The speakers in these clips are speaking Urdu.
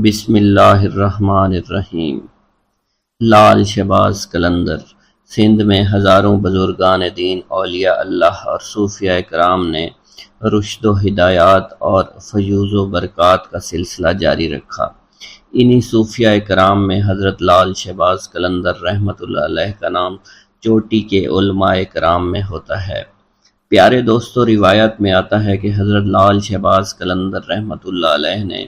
بسم اللہ الرحمن الرحیم۔ لال شہباز قلندر۔ سندھ میں ہزاروں بزرگان دین، اولیاء اللہ اور صوفیاء کرام نے رشد و ہدایات اور فیوض و برکات کا سلسلہ جاری رکھا۔ انہی صوفیاء کرام میں حضرت لال شہباز قلندر رحمۃ اللہ علیہ کا نام چوٹی کے علماء کرام میں ہوتا ہے۔ پیارے دوستو، روایت میں آتا ہے کہ حضرت لال شہباز قلندر رحمۃ اللہ علیہ نے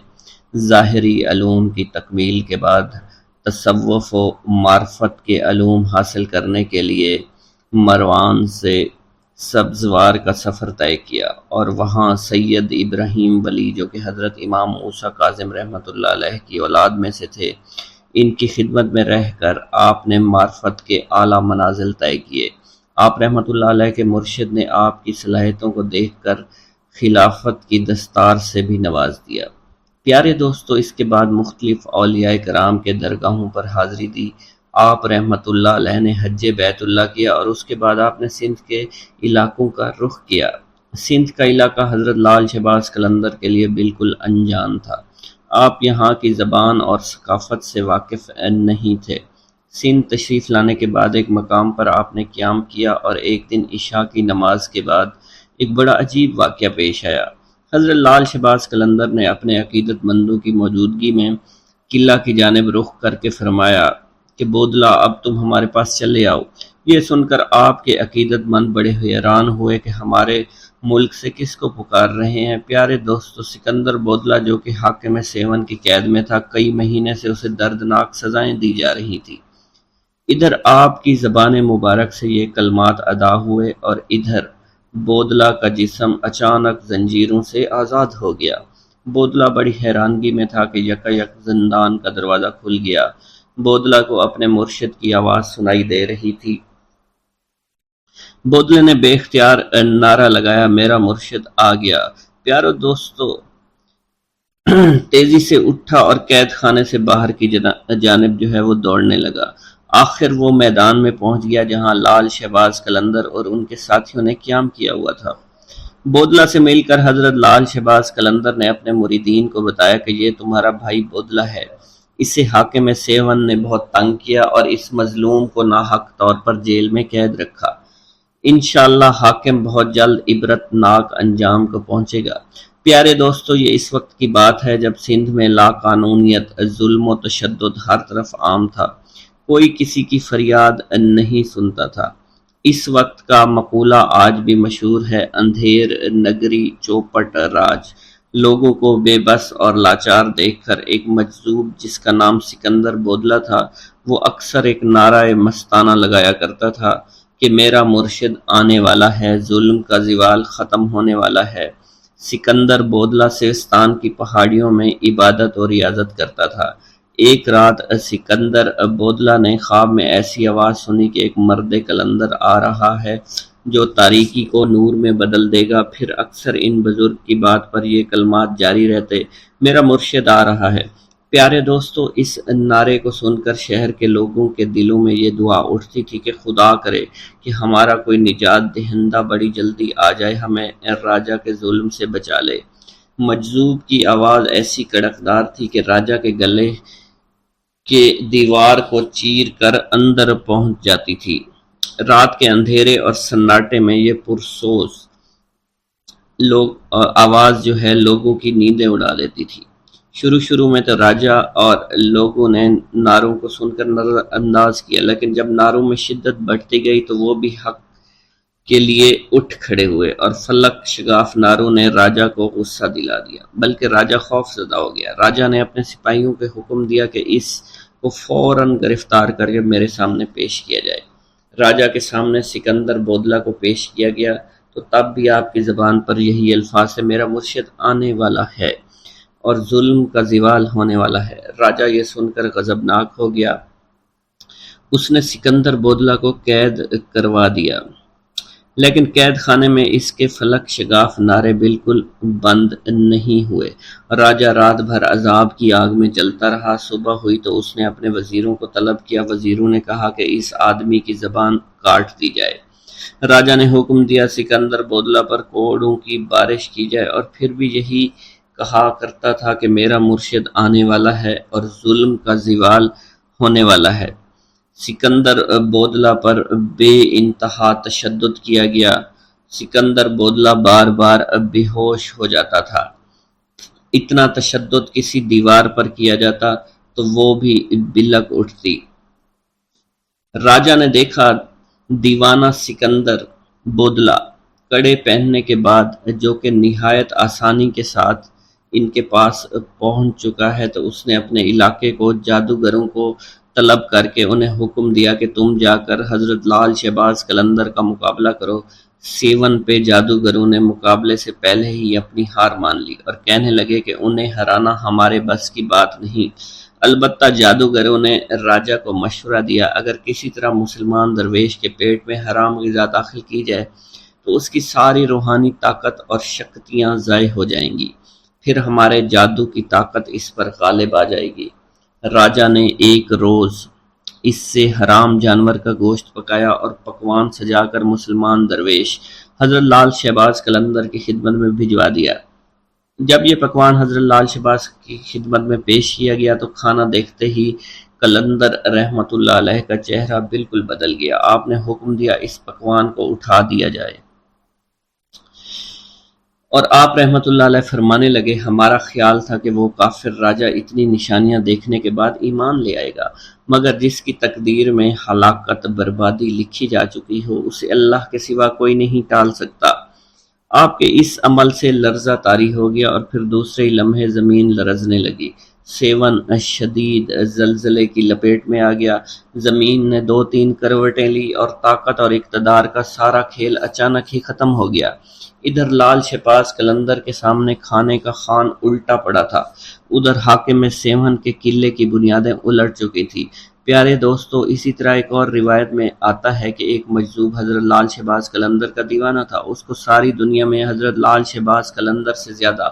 ظاہری علوم کی تکمیل کے بعد تصوف و معرفت کے علوم حاصل کرنے کے لیے مروان سے سبزوار کا سفر طے کیا اور وہاں سید ابراہیم ولی، جو کہ حضرت امام موسیٰ کاظم رحمۃ اللہ علیہ کی اولاد میں سے تھے، ان کی خدمت میں رہ کر آپ نے معرفت کے اعلیٰ منازل طے کیے۔ آپ رحمۃ اللہ علیہ کے مرشد نے آپ کی صلاحیتوں کو دیکھ کر خلافت کی دستار سے بھی نواز دیا۔ پیارے دوستو، اس کے بعد مختلف اولیاء کرام کے درگاہوں پر حاضری دی۔ آپ رحمۃ اللہ علیہ نے حج بیت اللہ کیا اور اس کے بعد آپ نے سندھ کے علاقوں کا رخ کیا۔ سندھ کا علاقہ حضرت لال شہباز قلندر کے لیے بالکل انجان تھا۔ آپ یہاں کی زبان اور ثقافت سے واقف نہیں تھے۔ سندھ تشریف لانے کے بعد ایک مقام پر آپ نے قیام کیا اور ایک دن عشاء کی نماز کے بعد ایک بڑا عجیب واقعہ پیش آیا۔ حضرت لال شہباز قلندر نے اپنے عقیدت مندوں کی موجودگی میں قلعہ کی جانب رخ کر کے فرمایا کہ بودلا، اب تم ہمارے پاس چلے آؤ۔ یہ سن کر آپ کے عقیدت مند بڑے حیران ہوئے کہ ہمارے ملک سے کس کو پکار رہے ہیں۔ پیارے دوستو، سکندر بودلا، جو کہ حاکم سیون کی قید میں تھا، کئی مہینے سے اسے دردناک سزائیں دی جا رہی تھی۔ ادھر آپ کی زبان مبارک سے یہ کلمات ادا ہوئے اور ادھر بودلا کا جسم اچانک زنجیروں سے آزاد ہو گیا۔ بودلا بڑی حیرانگی میں تھا کہ یکایک زندان کا دروازہ کھل گیا۔ بودلا کو اپنے مرشد کی آواز سنائی دے رہی تھی۔ بودلے نے بے اختیار نعرہ لگایا، میرا مرشد آ گیا۔ پیارو دوستو، تیزی سے اٹھا اور قید خانے سے باہر کی جانب جو ہے وہ دوڑنے لگا۔ آخر وہ میدان میں پہنچ گیا جہاں لال شہباز قلندر اور ان کے ساتھیوں نے قیام کیا ہوا تھا۔ بودلا سے مل کر حضرت لال شہباز قلندر نے اپنے مریدین کو بتایا کہ یہ تمہارا بھائی بودلا ہے۔ اسے حاکم سیون نے بہت تنگ کیا اور اس مظلوم کو ناحق طور پر جیل میں قید رکھا۔ انشاءاللہ حاکم بہت جلد عبرت ناک انجام کو پہنچے گا۔ پیارے دوستو، یہ اس وقت کی بات ہے جب سندھ میں لا قانونیت، ظلم و تشدد ہر طرف عام تھا۔ کوئی کسی کی فریاد نہیں سنتا تھا۔ اس وقت کا مقولہ آج بھی مشہور ہے، اندھیر نگری چوپٹ راج۔ لوگوں کو بے بس اور لاچار دیکھ کر ایک مجذوب جس کا نام سکندر بودلا تھا، وہ اکثر ایک نعرہ مستانہ لگایا کرتا تھا کہ میرا مرشد آنے والا ہے، ظلم کا زوال ختم ہونے والا ہے۔ سکندر بودلا سیستان کی پہاڑیوں میں عبادت اور ریاضت کرتا تھا۔ ایک رات سکندر بودلا نے خواب میں ایسی آواز سنی کہ ایک مرد قلندر آ رہا ہے جو تاریکی کو نور میں بدل دے گا۔ پھر اکثر ان بزرگ کی بات پر یہ کلمات جاری رہتے، میرا مرشد آ رہا ہے۔ پیارے دوستو، اس نعرے کو سن کر شہر کے لوگوں کے دلوں میں یہ دعا اٹھتی تھی کہ خدا کرے کہ ہمارا کوئی نجات دہندہ بڑی جلدی آ جائے، ہمیں راجہ کے ظلم سے بچا لے۔ مجذوب کی آواز ایسی کڑکدار تھی کہ راجہ کے گلے کے دیوار کو چیر کر اندر پہنچ جاتی تھی۔ رات کے اندھیرے اور سناٹے میں یہ پرسوز آواز جو ہے لوگوں کی نیندیں اڑا دیتی تھی۔ شروع میں تو راجہ اور لوگوں نے نعروں کو سن کر نظر انداز کیا، لیکن جب نعروں میں شدت بڑھتی گئی تو وہ بھی حق کے لیے اٹھ کھڑے ہوئے اور فلک شگاف نعروں نے راجہ کو غصہ دلا دیا، بلکہ راجہ خوف زدہ ہو گیا۔ راجہ نے اپنے سپاہیوں کو حکم دیا کہ اس کو فوراً گرفتار کر کے میرے سامنے پیش کیا جائے۔ راجہ کے سامنے سکندر بودلا کو پیش کیا گیا تو تب بھی آپ کی زبان پر یہی الفاظ سے میرا مرشد آنے والا ہے اور ظلم کا زوال ہونے والا ہے۔ راجہ یہ سن کر غضبناک ہو گیا۔ اس نے سکندر بودلا کو قید کروا دیا، لیکن قید خانے میں اس کے فلک شگاف نعرے بالکل بند نہیں ہوئے۔ راجہ رات بھر عذاب کی آگ میں جلتا رہا۔ صبح ہوئی تو اس نے اپنے وزیروں کو طلب کیا۔ وزیروں نے کہا کہ اس آدمی کی زبان کاٹ دی جائے۔ راجہ نے حکم دیا سکندر بودلا پر کوڑوں کی بارش کی جائے، اور پھر بھی یہی کہا کرتا تھا کہ میرا مرشد آنے والا ہے اور ظلم کا زوال ہونے والا ہے۔ سکندر بودلہ پر بے انتہا تشدد کیا گیا۔ سکندر بودلہ بار بار بے ہوش ہو جاتا تھا۔ اتنا تشدد کسی دیوار پر کیا جاتا تو وہ بھی بلک اٹھتی۔ راجا نے دیکھا دیوانہ سکندر بودلہ کڑے پہننے کے بعد جو کہ نہایت آسانی کے ساتھ ان کے پاس پہنچ چکا ہے، تو اس نے اپنے علاقے کو جادوگروں کو طلب کر کے انہیں حکم دیا کہ تم جا کر حضرت لال شہباز قلندر کا مقابلہ کرو۔ سیون پہ جادوگروں نے مقابلے سے پہلے ہی اپنی ہار مان لی اور کہنے لگے کہ انہیں ہرانا ہمارے بس کی بات نہیں۔ البتہ جادوگروں نے راجا کو مشورہ دیا اگر کسی طرح مسلمان درویش کے پیٹ میں حرام غذا داخل کی جائے تو اس کی ساری روحانی طاقت اور شکتیاں ضائع ہو جائیں گی، پھر ہمارے جادو کی طاقت اس پر غالب آ جائے گی۔ راجا نے ایک روز اس سے حرام جانور کا گوشت پکایا اور پکوان سجا کر مسلمان درویش حضرت لال شہباز قلندر کی خدمت میں بھجوا دیا۔ جب یہ پکوان حضرت لال شہباز کی خدمت میں پیش کیا گیا تو کھانا دیکھتے ہی قلندر رحمت اللہ علیہ کا چہرہ بالکل بدل گیا۔ آپ نے حکم دیا اس پکوان کو اٹھا دیا جائے اور آپ رحمت اللہ علیہ فرمانے لگے ہمارا خیال تھا کہ وہ کافر راجہ اتنی نشانیاں دیکھنے کے بعد ایمان لے آئے گا، مگر جس کی تقدیر میں ہلاکت بربادی لکھی جا چکی ہو اسے اللہ کے سوا کوئی نہیں ٹال سکتا۔ آپ کے اس عمل سے لرزہ طاری ہو گیا اور پھر دوسرے ہی لمحے زمین لرزنے لگی۔ سیون شدید زلزلے کی لپیٹ میں آ گیا۔ زمین نے 2-3 کروٹیں لی اور طاقت اور اقتدار کا سارا کھیل اچانک ہی ختم ہو گیا۔ ادھر لال شہباز قلندر کے سامنے کھانے کا خوان الٹا پڑا تھا، ادھر حاکم سیون کے قلعے کی بنیادیں الٹ چکی تھی۔ پیارے دوستو، اسی طرح ایک اور روایت میں آتا ہے کہ ایک مجذوب حضرت لال شہباز قلندر کا دیوانہ تھا۔ اس کو ساری دنیا میں حضرت لال شہباز قلندر سے زیادہ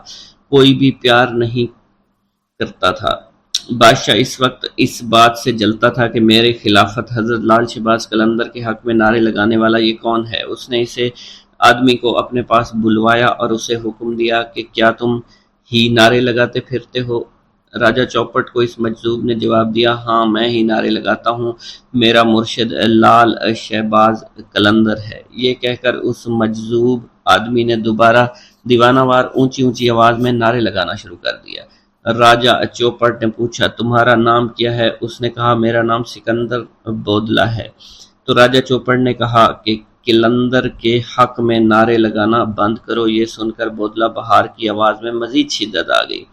کوئی بھی پیار نہیں کرتا تھا۔ بادشاہ اس وقت اس بات سے جلتا تھا کہ میرے خلافت حضرت لال شہباز قلندر کے حق میں نعرے لگانے والا یہ کون ہے۔ اس نے اسے آدمی کو اپنے پاس بلوایا اور اسے حکم دیا کہ کیا تم ہی نعرے لگاتے پھرتے ہو؟ راجہ چوپٹ کو اس مجذوب نے جواب دیا، ہاں میں ہی نعرے لگاتا ہوں، میرا مرشد لال شہباز قلندر ہے۔ یہ کہہ کر اس مجذوب آدمی نے دوبارہ دیوانہ وار اونچی اونچی آواز میں نعرے لگانا شروع کر دیا۔ راجہ چوپٹ نے پوچھا تمہارا نام کیا ہے؟ اس نے کہا میرا نام سکندر بودلہ ہے۔ تو راجہ چوپٹ نے کہا کہ قلندر کے حق میں نعرے لگانا بند کرو۔ یہ سن کر بودلہ بہار کی آواز میں مزید شدت آ گئی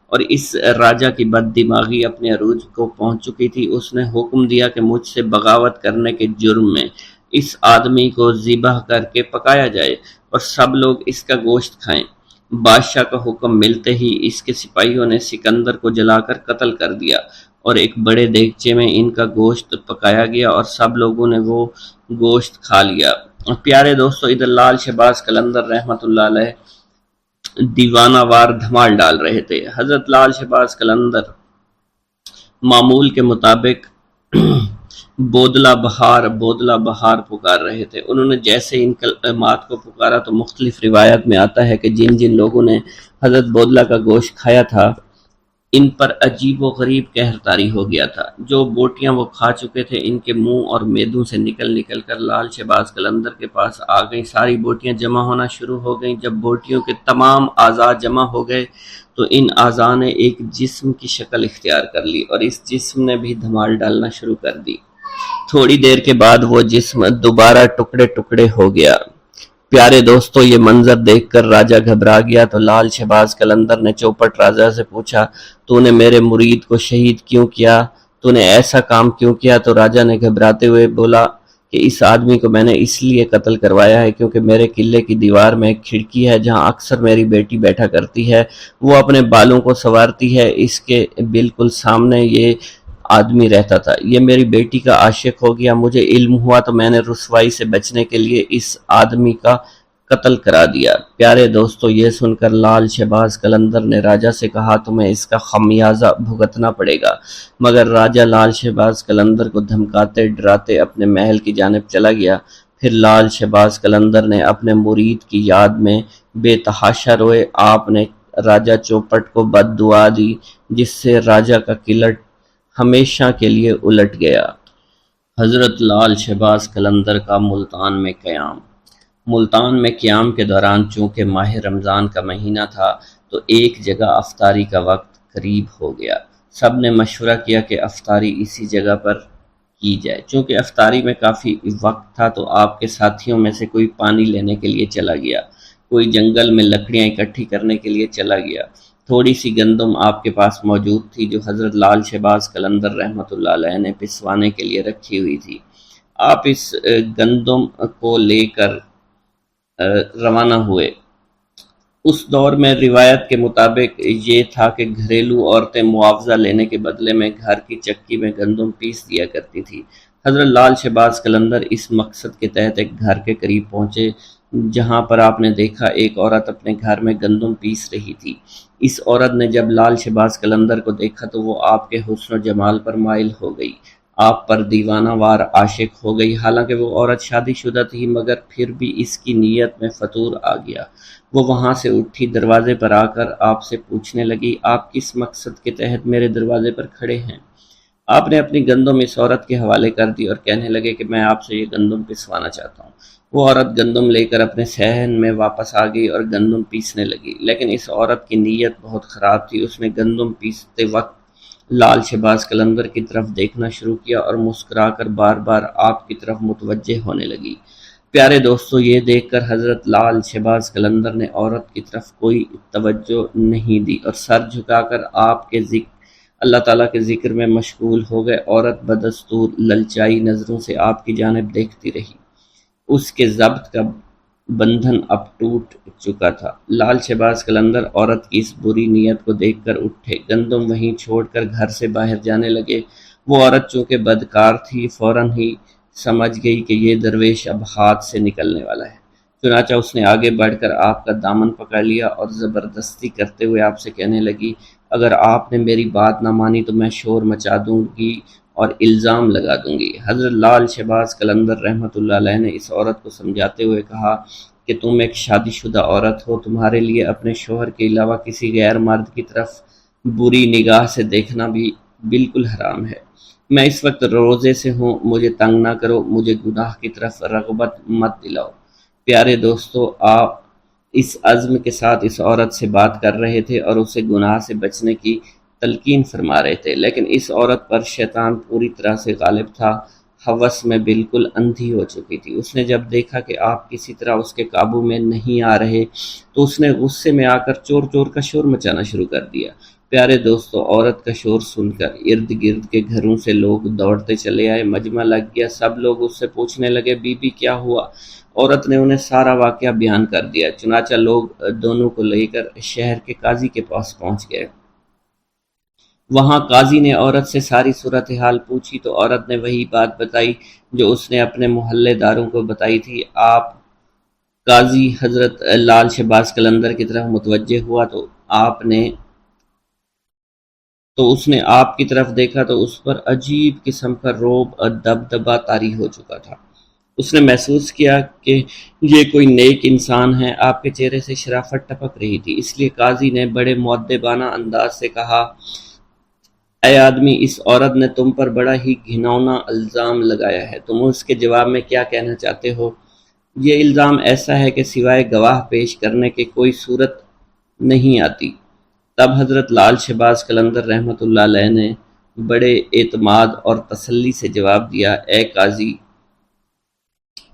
اور اس راجہ کی بد دماغی اپنے عروج کو پہنچ چکی تھی۔ اس نے حکم دیا کہ مجھ سے بغاوت کرنے کے جرم میں اس آدمی کو ذبح کر کے پکایا جائے اور سب لوگ اس کا گوشت کھائیں۔ بادشاہ کا حکم ملتے ہی اس کے سپاہیوں نے سکندر کو جلا کر قتل کر دیا اور ایک بڑے دیگچے میں ان کا گوشت پکایا گیا اور سب لوگوں نے وہ گوشت کھا لیا۔ پیارے دوستو، ادھر لال شہباز قلندر رحمت اللہ علیہ دیوانہ وار دھمال ڈال رہے تھے۔ حضرت لال شہباز قلندر معمول کے مطابق بودلہ بہار پکار رہے تھے۔ انہوں نے جیسے ان کلمات کو پکارا تو مختلف روایت میں آتا ہے کہ جن جن لوگوں نے حضرت بودلہ کا گوشت کھایا تھا ان پر عجیب و غریب قہر طاری ہو گیا تھا۔ جو بوٹیاں وہ کھا چکے تھے ان کے منہ اور میدوں سے نکل کر لال شہباز قلندر کے پاس آ گئیں۔ ساری بوٹیاں جمع ہونا شروع ہو گئیں۔ جب بوٹیوں کے تمام اعضاء جمع ہو گئے تو ان اعضاء نے ایک جسم کی شکل اختیار کر لی اور اس جسم نے بھی دھمال ڈالنا شروع کر دی۔ تھوڑی دیر کے بعد وہ جسم دوبارہ ٹکڑے ٹکڑے ہو گیا۔ پیارے دوستو، یہ منظر دیکھ کر راجہ گھبرا گیا تو لال شہباز قلندر نے چوپٹ راجہ سے پوچھا تو نے میرے مرید کو شہید کیوں کیا؟ تو نے ایسا کام کیوں کیا؟ تو راجہ نے گھبراتے ہوئے بولا کہ اس آدمی کو میں نے اس لیے قتل کروایا ہے کیونکہ میرے قلعے کی دیوار میں ایک کھڑکی ہے جہاں اکثر میری بیٹی بیٹھا کرتی ہے، وہ اپنے بالوں کو سنوارتی ہے، اس کے بالکل سامنے یہ آدمی رہتا تھا۔ یہ میری بیٹی کا عاشق ہو گیا، مجھے علم ہوا تو میں نے رسوائی سے بچنے کے لیے اس آدمی کا قتل کرا دیا۔ پیارے دوستو، یہ سن کر لال شہباز قلندر نے راجہ سے کہا تمہیں اس کا خمیازہ بھگتنا پڑے گا، مگر راجہ لال شہباز قلندر کو دھمکاتے ڈراتے اپنے محل کی جانب چلا گیا۔ پھر لال شہباز قلندر نے اپنے مرید کی یاد میں بے تحاشا روئے۔ آپ نے راجہ چوپٹ کو بد دعا دی، جس سے راجہ کا کلٹ ہمیشہ کے لیے الٹ گیا۔ حضرت لال شہباز قلندر کا ملتان میں قیام۔ ملتان میں قیام کے دوران چونکہ ماہ رمضان کا مہینہ تھا تو ایک جگہ افطاری کا وقت قریب ہو گیا۔ سب نے مشورہ کیا کہ افطاری اسی جگہ پر کی جائے۔ چونکہ افطاری میں کافی وقت تھا تو آپ کے ساتھیوں میں سے کوئی پانی لینے کے لیے چلا گیا، کوئی جنگل میں لکڑیاں اکٹھی کرنے کے لیے چلا گیا۔ تھوڑی سی گندم آپ کے پاس موجود تھی جو حضرت لال شہباز قلندر رحمۃ اللہ علیہ نے پسوانے کے لیے رکھی ہوئی تھی۔ آپ اس گندم کو لے کر روانہ ہوئے۔ اس دور میں روایت کے مطابق یہ تھا کہ گھریلو عورتیں معاوضہ لینے کے بدلے میں گھر کی چکی میں گندم پیس دیا کرتی تھی۔ حضرت لال شہباز قلندر اس مقصد کے تحت ایک گھر کے قریب پہنچے جہاں پر آپ نے دیکھا ایک عورت اپنے گھر میں گندم پیس رہی تھی۔ اس عورت نے جب لال شہباز قلندر کو دیکھا تو وہ آپ کے حسن و جمال پر مائل ہو گئی، آپ پر دیوانہ وار عاشق ہو گئی۔ حالانکہ وہ عورت شادی شدہ تھی مگر پھر بھی اس کی نیت میں فطور آ گیا۔ وہ وہاں سے اٹھی، دروازے پر آ کر آپ سے پوچھنے لگی، آپ کس مقصد کے تحت میرے دروازے پر کھڑے ہیں؟ آپ نے اپنی گندم اس عورت کے حوالے کر دی اور کہنے لگے کہ میں آپ سے یہ گندم پسوانا چاہتا ہوں۔ وہ عورت گندم لے کر اپنے صحن میں واپس آ گئی اور گندم پیسنے لگی، لیکن اس عورت کی نیت بہت خراب تھی۔ اس نے گندم پیستے وقت لال شہباز قلندر کی طرف دیکھنا شروع کیا اور مسکرا کر بار بار آپ کی طرف متوجہ ہونے لگی۔ پیارے دوستو، یہ دیکھ کر حضرت لال شہباز قلندر نے عورت کی طرف کوئی توجہ نہیں دی اور سر جھکا کر آپ کے اللہ تعالیٰ کے ذکر میں مشغول ہو گئے۔ عورت بدستور للچائی نظروں سے آپ کی جانب دیکھتی رہی۔ اس کے ضبط کا بندھن اب ٹوٹ چکا تھا۔ لال شہباز قلندر عورت کی اس بری نیت کو دیکھ کر اٹھے، گندم وہیں چھوڑ کر گھر سے باہر جانے لگے۔ وہ عورت چونکہ بدکار تھی فوراً ہی سمجھ گئی کہ یہ درویش اب ہاتھ سے نکلنے والا ہے، چنانچہ اس نے آگے بڑھ کر آپ کا دامن پکڑ لیا اور زبردستی کرتے ہوئے آپ سے کہنے لگی، اگر آپ نے میری بات نہ مانی تو میں شور مچا دوں گی اور الزام لگا دوں گی۔ حضرت لال شہباز قلندر رحمۃ اللہ علیہ نے اس عورت کو سمجھاتے ہوئے کہا کہ تم ایک شادی شدہ عورت ہو، تمہارے لیے اپنے شوہر کے علاوہ کسی غیر مرد کی طرف بری نگاہ سے دیکھنا بھی بالکل حرام ہے۔ میں اس وقت روزے سے ہوں، مجھے تنگ نہ کرو، مجھے گناہ کی طرف رغبت مت دلاؤ۔ پیارے دوستو، آپ اس عزم کے ساتھ اس عورت سے بات کر رہے تھے اور اسے گناہ سے بچنے کی تلقین فرما رہے تھے، لیکن اس عورت پر شیطان پوری طرح سے غالب تھا، ہوس میں بالکل اندھی ہو چکی تھی۔ اس نے جب دیکھا کہ آپ کسی طرح اس کے قابو میں نہیں آ رہے تو اس نے غصے میں آ کر چور چور کا شور مچانا شروع کر دیا۔ پیارے دوستو، عورت کا شور سن کر ارد گرد کے گھروں سے لوگ دوڑتے چلے آئے، مجمع لگ گیا، سب لوگ اس سے پوچھنے لگے، بی بی کیا ہوا؟ عورت نے انہیں سارا واقعہ بیان کر دیا، چنانچہ لوگ دونوں کو لے کر شہر کے قاضی کے پاس پہنچ گئے۔ وہاں قاضی نے عورت سے ساری صورتحال پوچھی تو عورت نے وہی بات بتائی جو اس نے اپنے محلے داروں کو بتائی تھی۔ قاضی حضرت لال شہباز قلندر کی طرف متوجہ ہوا تو اس نے آپ کی طرف دیکھا تو اس پر عجیب قسم کا رعب اور دبدبہ طاری ہو چکا تھا۔ اس نے محسوس کیا کہ یہ کوئی نیک انسان ہے۔ آپ کے چہرے سے شرافت ٹپک رہی تھی، اس لیے قاضی نے بڑے مؤدبانہ انداز سے کہا، اے آدمی، اس عورت نے تم پر بڑا ہی گھناؤنا الزام لگایا ہے، تم اس کے جواب میں کیا کہنا چاہتے ہو؟ یہ الزام ایسا ہے کہ سوائے گواہ پیش کرنے کے کوئی صورت نہیں آتی۔ تب حضرت لال شہباز قلندر رحمۃ اللہ علیہ نے بڑے اعتماد اور تسلی سے جواب دیا، اے قاضی،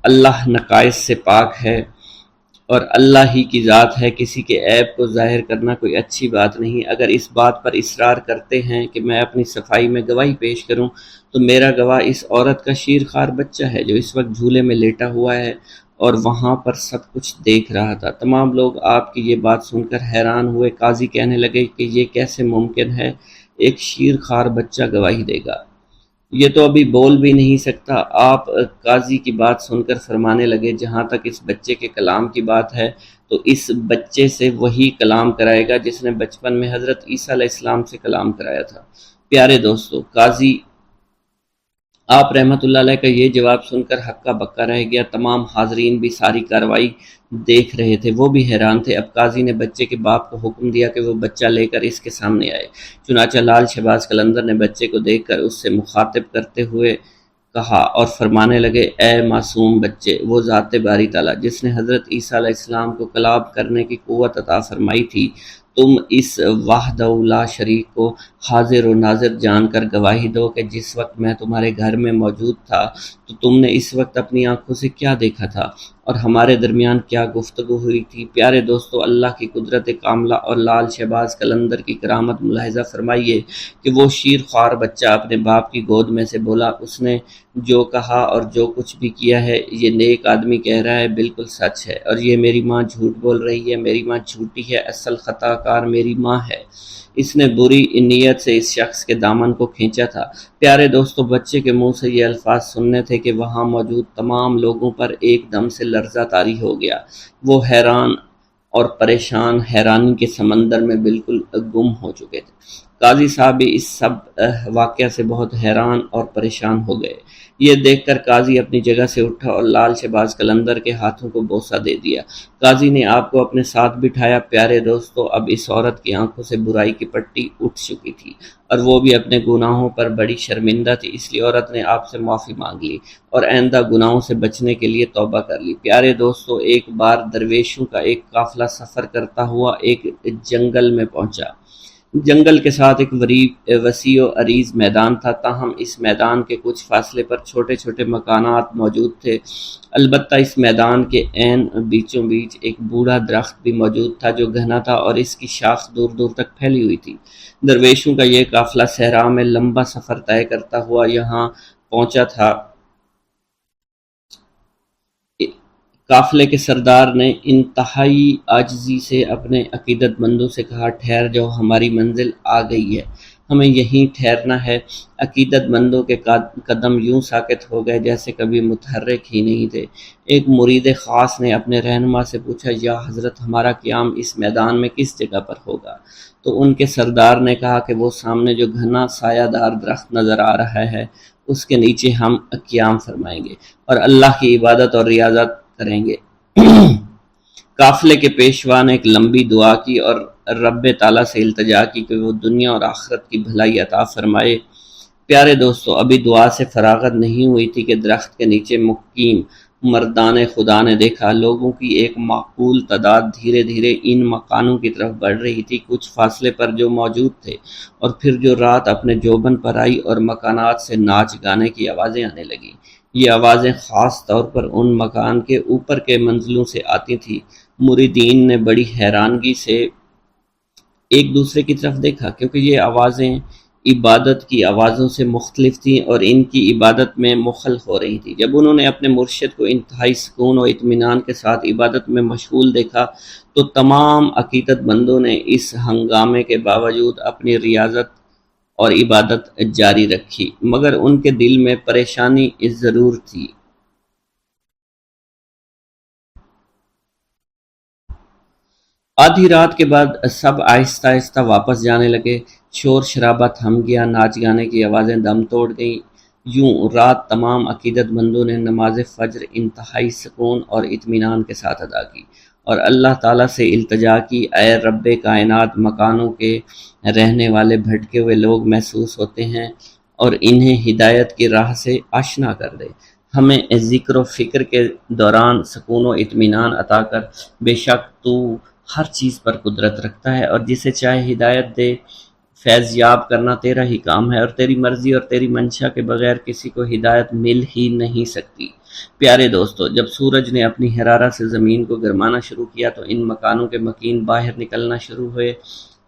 اللہ نقائص سے پاک ہے اور اللہ ہی کی ذات ہے، کسی کے عیب کو ظاہر کرنا کوئی اچھی بات نہیں۔ اگر اس بات پر اصرار کرتے ہیں کہ میں اپنی صفائی میں گواہی پیش کروں تو میرا گواہ اس عورت کا شیرخوار بچہ ہے جو اس وقت جھولے میں لیٹا ہوا ہے اور وہاں پر سب کچھ دیکھ رہا تھا۔ تمام لوگ آپ کی یہ بات سن کر حیران ہوئے۔ قاضی کہنے لگے کہ یہ کیسے ممکن ہے، ایک شیرخوار بچہ گواہی دے گا؟ یہ تو ابھی بول بھی نہیں سکتا۔ آپ قاضی کی بات سن کر فرمانے لگے، جہاں تک اس بچے کے کلام کی بات ہے تو اس بچے سے وہی کلام کرائے گا جس نے بچپن میں حضرت عیسیٰ علیہ السلام سے کلام کرایا تھا۔ پیارے دوستو، قاضی آپ رحمۃ اللہ علیہ کا یہ جواب سن کر ہکا بکا رہ گیا۔ تمام حاضرین بھی ساری کارروائی دیکھ رہے تھے، وہ بھی حیران تھے۔ اب قاضی نے بچے کے باپ کو حکم دیا کہ وہ بچہ لے کر اس کے سامنے آئے۔ چنانچہ لال شہباز قلندر نے بچے کو دیکھ کر اس سے مخاطب کرتے ہوئے کہا اور فرمانے لگے، اے معصوم بچے، وہ ذات باری تعالیٰ جس نے حضرت عیسیٰ علیہ السلام کو کلام کرنے کی قوت عطا فرمائی تھی، تم اس وحدہ لا شریک کو حاضر و ناظر جان کر گواہی دو کہ جس وقت میں تمہارے گھر میں موجود تھا تو تم نے اس وقت اپنی آنکھوں سے کیا دیکھا تھا اور ہمارے درمیان کیا گفتگو ہوئی تھی۔ پیارے دوستو، اللہ کی قدرت کاملہ اور لال شہباز قلندر کی کرامت ملاحظہ فرمائیے کہ وہ شیر خوار بچہ اپنے باپ کی گود میں سے بولا، اس نے جو کہا اور جو کچھ بھی کیا ہے یہ نیک آدمی کہہ رہا ہے بالکل سچ ہے، اور یہ میری ماں جھوٹ بول رہی ہے، میری ماں جھوٹی ہے، اصل خطا کار میری ماں ہے۔ اس نے بری نیت سے اس شخص کے دامن کو کھینچا تھا۔ پیارے دوستو، بچے کے منہ سے یہ الفاظ سننے تھے کہ وہاں موجود تمام لوگوں پر ایک دم سے لرزہ طاری ہو گیا۔ وہ حیران اور پریشان حیرانی کے سمندر میں بالکل گم ہو چکے تھے۔ قاضی صاحب بھی اس سب واقعہ سے بہت حیران اور پریشان ہو گئے۔ یہ دیکھ کر قاضی اپنی جگہ سے اٹھا اور لال شہباز قلندر کے ہاتھوں کو بوسہ دے دیا۔ قاضی نے آپ کو اپنے ساتھ بٹھایا۔ پیارے دوستو، اب اس عورت کی آنکھوں سے برائی کی پٹی اٹھ چکی تھی اور وہ بھی اپنے گناہوں پر بڑی شرمندہ تھی، اس لیے عورت نے آپ سے معافی مانگ لی اور آئندہ گناہوں سے بچنے کے لیے توبہ کر لی۔ پیارے دوستو، ایک بار درویشوں کا ایک قافلہ سفر کرتا ہوا ایک جنگل میں پہنچا۔ جنگل کے ساتھ ایک وسیع و عریض میدان تھا، تاہم اس میدان کے کچھ فاصلے پر چھوٹے چھوٹے مکانات موجود تھے۔ البتہ اس میدان کے عین بیچوں بیچ ایک بوڑھا درخت بھی موجود تھا جو گھنا تھا اور اس کی شاخ دور دور تک پھیلی ہوئی تھی۔ درویشوں کا یہ قافلہ صحرا میں لمبا سفر طے کرتا ہوا یہاں پہنچا تھا۔ قافلے کے سردار نے انتہائی عاجزی سے اپنے عقیدت مندوں سے کہا، ٹھہر جاؤ، ہماری منزل آ گئی ہے، ہمیں یہیں ٹھہرنا ہے۔ عقیدت مندوں کے قدم یوں ساکت ہو گئے جیسے کبھی متحرک ہی نہیں تھے۔ ایک مرید خاص نے اپنے رہنما سے پوچھا، یا حضرت، ہمارا قیام اس میدان میں کس جگہ پر ہوگا؟ تو ان کے سردار نے کہا کہ وہ سامنے جو گھنا سایہ دار درخت نظر آ رہا ہے اس کے نیچے ہم قیام فرمائیں گے اور اللہ کی عبادت اور ریاضت کریں گے۔ قافلے کے پیشوا نے ایک لمبی دعا کی اور رب تعالیٰ سے التجا کی کہ وہ دنیا اور آخرت کی بھلائی عطا فرمائے۔ پیارے دوستو، ابھی دعا سے فراغت نہیں ہوئی تھی کہ درخت کے نیچے مقیم مردان خدا نے دیکھا لوگوں کی ایک معقول تعداد دھیرے دھیرے ان مکانوں کی طرف بڑھ رہی تھی، کچھ فاصلے پر جو موجود تھے، اور پھر جو رات اپنے جوبن پر آئی اور مکانات سے ناچ گانے کی آوازیں آنے لگیں۔ یہ آوازیں خاص طور پر ان مکان کے اوپر کے منزلوں سے آتی تھیں۔ مریدین نے بڑی حیرانگی سے ایک دوسرے کی طرف دیکھا کیونکہ یہ آوازیں عبادت کی آوازوں سے مختلف تھیں اور ان کی عبادت میں مخل ہو رہی تھی۔ جب انہوں نے اپنے مرشد کو انتہائی سکون و اطمینان کے ساتھ عبادت میں مشغول دیکھا تو تمام عقیدت مندوں نے اس ہنگامے کے باوجود اپنی ریاضت اور عبادت جاری رکھی، مگر ان کے دل میں پریشانی ضرور تھی۔ آدھی رات کے بعد سب آہستہ آہستہ واپس جانے لگے، شور شرابہ تھم گیا، ناچ گانے کی آوازیں دم توڑ گئیں۔ یوں رات تمام عقیدت مندوں نے نماز فجر انتہائی سکون اور اطمینان کے ساتھ ادا کی اور اللہ تعالیٰ سے التجا کی، اے رب کائنات، مکانوں کے رہنے والے بھٹکے ہوئے لوگ محسوس ہوتے ہیں اور انہیں ہدایت کی راہ سے آشنا کر دے، ہمیں ذکر و فکر کے دوران سکون و اطمینان عطا کر، بے شک تو ہر چیز پر قدرت رکھتا ہے اور جسے چاہے ہدایت دے، فیض یاب کرنا تیرا ہی کام ہے اور تیری مرضی اور تیری منشا کے بغیر کسی کو ہدایت مل ہی نہیں سکتی۔ پیارے دوستو، جب سورج نے اپنی حرارت سے زمین کو گرمانا شروع کیا تو ان مکانوں کے مکین باہر نکلنا شروع ہوئے۔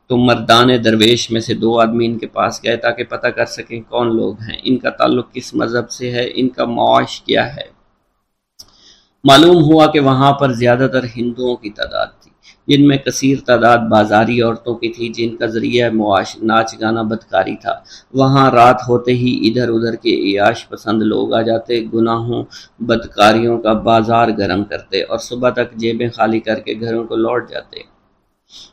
تو مردان درویش میں سے دو آدمی ان کے پاس گئے تاکہ پتہ کر سکیں کون لوگ ہیں، ان کا تعلق کس مذہب سے ہے، ان کا معاش کیا ہے۔ معلوم ہوا کہ وہاں پر زیادہ تر ہندوؤں کی تعداد تھی، جن میں کثیر تعداد بازاری عورتوں کی تھی جن کا ذریعہ معاش ناچ گانا بدکاری تھا۔ وہاں رات ہوتے ہی ادھر ادھر کے عیاش پسند لوگ آ جاتے، گناہوں بدکاریوں کا بازار گرم کرتے اور صبح تک جیبیں خالی کر کے گھروں کو لوٹ جاتے،